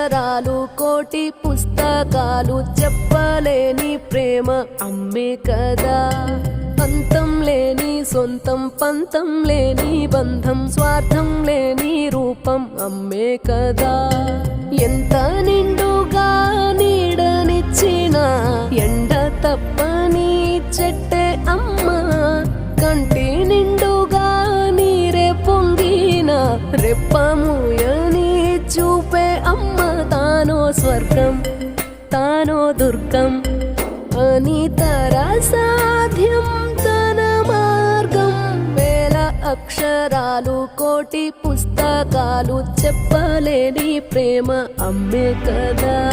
అక్షరాలు కోటి పుస్తకాలు చెప్పలేని ప్రేమ అమ్మే కదా. అంతం లేని సొంతం పంతం లేని బంధం స్వార్థం లేని రూపం అమ్మే కదా. ఎంత నిండుగా నీడనిచ్చిన ఎండ తప్పని చెట్టే అమ్మ. కంటి నిండుగా నీరే పొంగిన రెప్పముయని చూపే అమ్మ. తానో స్వర్గం తానో దుర్గం అని సాధ్యం తన మార్గం. వేల అక్షరాలు కోటి పుస్తకాలు చెప్పలేని ప్రేమ అమ్మే కదా.